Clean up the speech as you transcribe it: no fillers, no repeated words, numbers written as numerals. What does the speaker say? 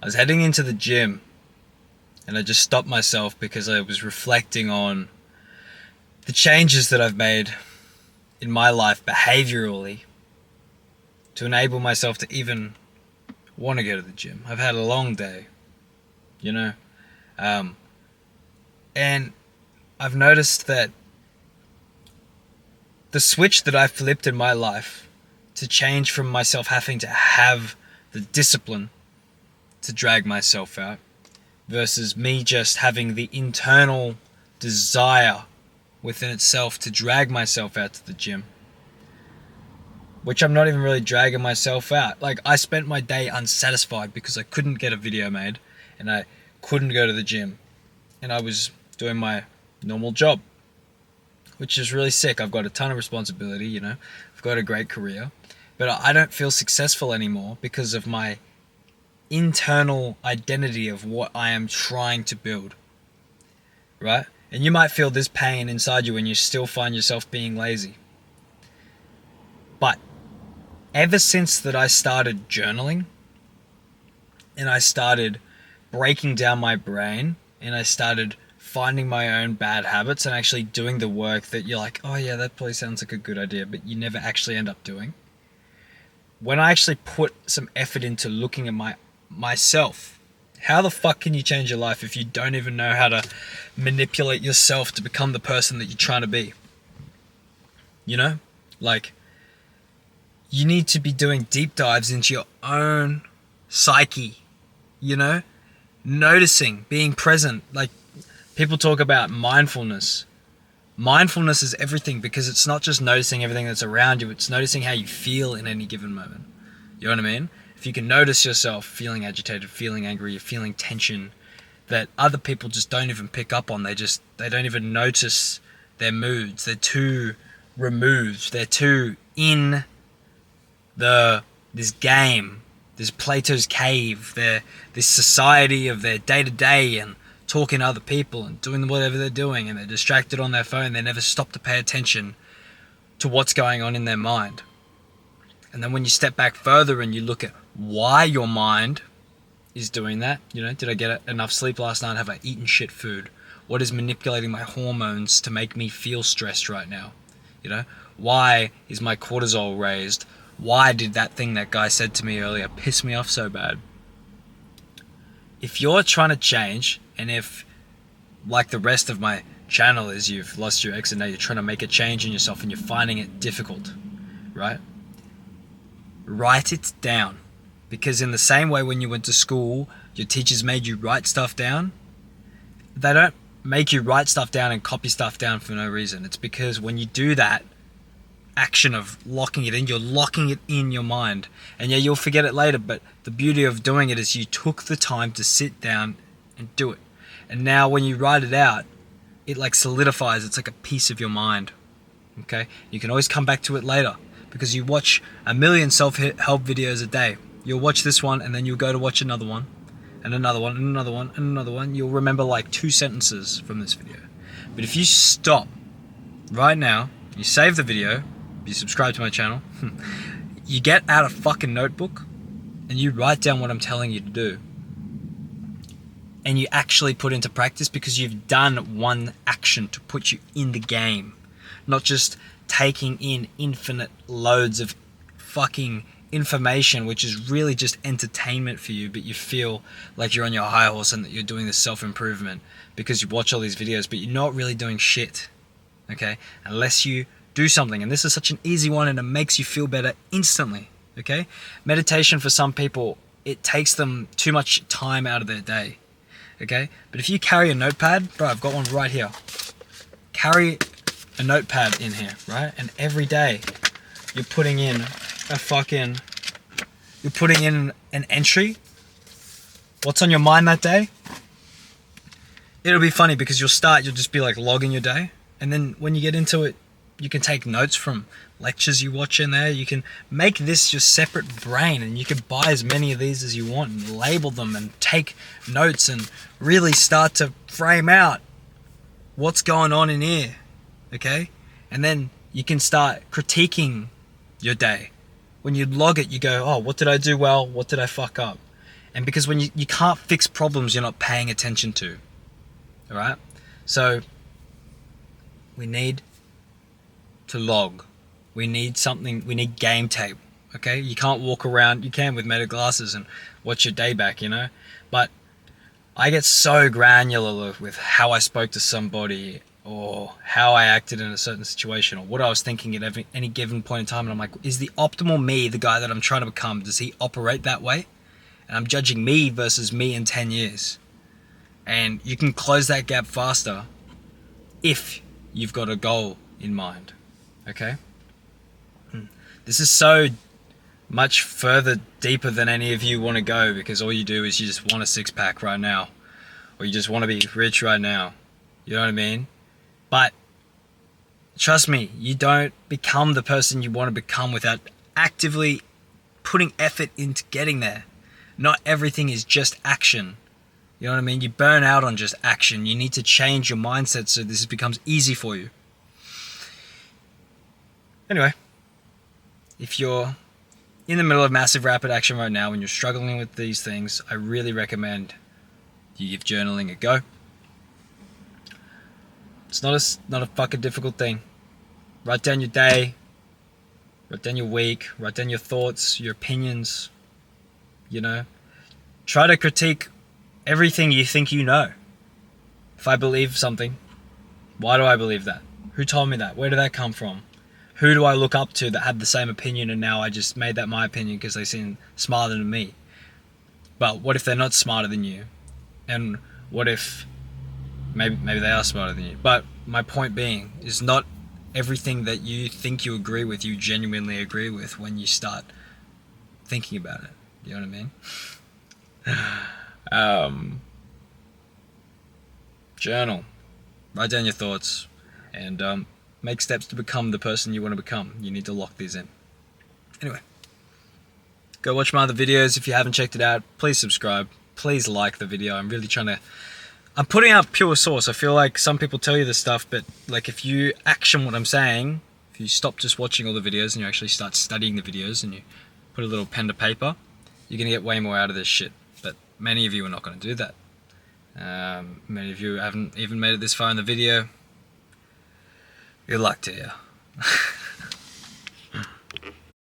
I was heading into the gym and I just stopped myself because I was reflecting on the changes that I've made in my life behaviorally to enable myself to even want to go to the gym. I've had a long day, you know, and I've noticed that the switch that I flipped in my life to change from myself having to have the discipline to drag myself out versus me just having the internal desire within itself to drag myself out to the gym, which I'm not even really dragging myself out. Like, I spent my day unsatisfied because I couldn't get a video made and I couldn't go to the gym, and I was doing my normal job, which is really sick. I've got a ton of responsibility, you know, I've got a great career, but I don't feel successful anymore because of my internal identity of what I am trying to build, right? And you might feel this pain inside you and you still find yourself being lazy. But ever since that I started journaling and I started breaking down my brain and I started finding my own bad habits and actually doing the work that you're like, oh yeah, that probably sounds like a good idea, but you never actually end up doing. When I actually put some effort into looking at myself, how the fuck can you change your life if you don't even know how to manipulate yourself to become the person that you're trying to be? You know? Like, you need to be doing deep dives into your own psyche, you know? Noticing, being present. Like, people talk about mindfulness. Mindfulness is everything, because it's not just noticing everything that's around you, it's noticing how you feel in any given moment. You know what I mean? If you can notice yourself feeling agitated, feeling angry, you're feeling tension that other people just don't even pick up on. They don't even notice their moods. They're too removed. They're too in this game, this Plato's cave, this society of their day-to-day and talking to other people and doing whatever they're doing, and they're distracted on their phone. They never stop to pay attention to what's going on in their mind. And then when you step back further and you look at why your mind is doing that, you know, did I get enough sleep last night? Have I eaten shit food? What is manipulating my hormones to make me feel stressed right now? You know, why is my cortisol raised? Why did that thing that guy said to me earlier piss me off so bad? If you're trying to change, and if, like the rest of my channel is, you've lost your ex and now you're trying to make a change in yourself and you're finding it difficult, right? Write it down. Because in the same way when you went to school, your teachers made you write stuff down, they don't make you write stuff down and copy stuff down for no reason. It's because when you do that action of locking it in, you're locking it in your mind. And yeah, you'll forget it later, but the beauty of doing it is you took the time to sit down and do it. And now when you write it out, it like solidifies. It's like a piece of your mind. Okay? You can always come back to it later, because you watch a million self-help videos a day. You'll watch this one and then you'll go to watch another one and another one and another one and another one. You'll remember like 2 sentences from this video. But if you stop right now, you save the video, you subscribe to my channel, you get out a fucking notebook and you write down what I'm telling you to do. And you actually put into practice, because you've done one action to put you in the game. Not just taking in infinite loads of fucking information, which is really just entertainment for you, but you feel like you're on your high horse and that you're doing this self-improvement because you watch all these videos, but you're not really doing shit, okay? Unless you do something. And this is such an easy one, and it makes you feel better instantly, okay? Meditation, for some people, it takes them too much time out of their day, okay? But if you carry a notepad, bro, I've got one right here. Carry a notepad in here, right? And every day you're putting in an entry. What's on your mind that day? It'll be funny, because you'll just be like logging your day. And then when you get into it, you can take notes from lectures you watch in there. You can make this your separate brain, and you can buy as many of these as you want and label them and take notes and really start to frame out what's going on in here, okay? And then you can start critiquing your day. When you log it, you go, oh, what did I do well? What did I fuck up? And because when you can't fix problems you're not paying attention to. Alright? So we need to log. We need something, we need game tape. Okay? You can't walk around, you can with meta glasses and watch your day back, you know? But I get so granular with how I spoke to somebody or how I acted in a certain situation or what I was thinking at any given point in time. And I'm like, is the optimal me the guy that I'm trying to become? Does he operate that way? And I'm judging me versus me in 10 years. And you can close that gap faster if you've got a goal in mind. Okay? This is so much further deeper than any of you want to go, because all you do is you just want a six-pack right now, or you just want to be rich right now. You know what I mean? But trust me, you don't become the person you want to become without actively putting effort into getting there. Not everything is just action. You know what I mean? You burn out on just action. You need to change your mindset so this becomes easy for you. Anyway, if you're in the middle of massive rapid action right now and you're struggling with these things, I really recommend you give journaling a go. It's not a fucking difficult thing. Write down your day, write down your week, write down your thoughts, your opinions, you know. Try to critique everything you think you know. If I believe something, why do I believe that? Who told me that? Where did that come from? Who do I look up to that had the same opinion and now I just made that my opinion because they seem smarter than me? But what if they're not smarter than you? And what if maybe they are smarter than you? But my point being is not everything that you think you agree with, you genuinely agree with when you start thinking about it. You know what I mean? Journal. Write down your thoughts and make steps to become the person you want to become. You need to lock these in. Anyway, go watch my other videos. If you haven't checked it out, please subscribe. Please like the video. I'm really trying to... I'm putting out pure source. I feel like some people tell you this stuff, but like if you action what I'm saying, if you stop just watching all the videos and you actually start studying the videos and you put a little pen to paper, you're going to get way more out of this shit. But many of you are not going to do that. Many of you haven't even made it this far in the video. Good luck to you.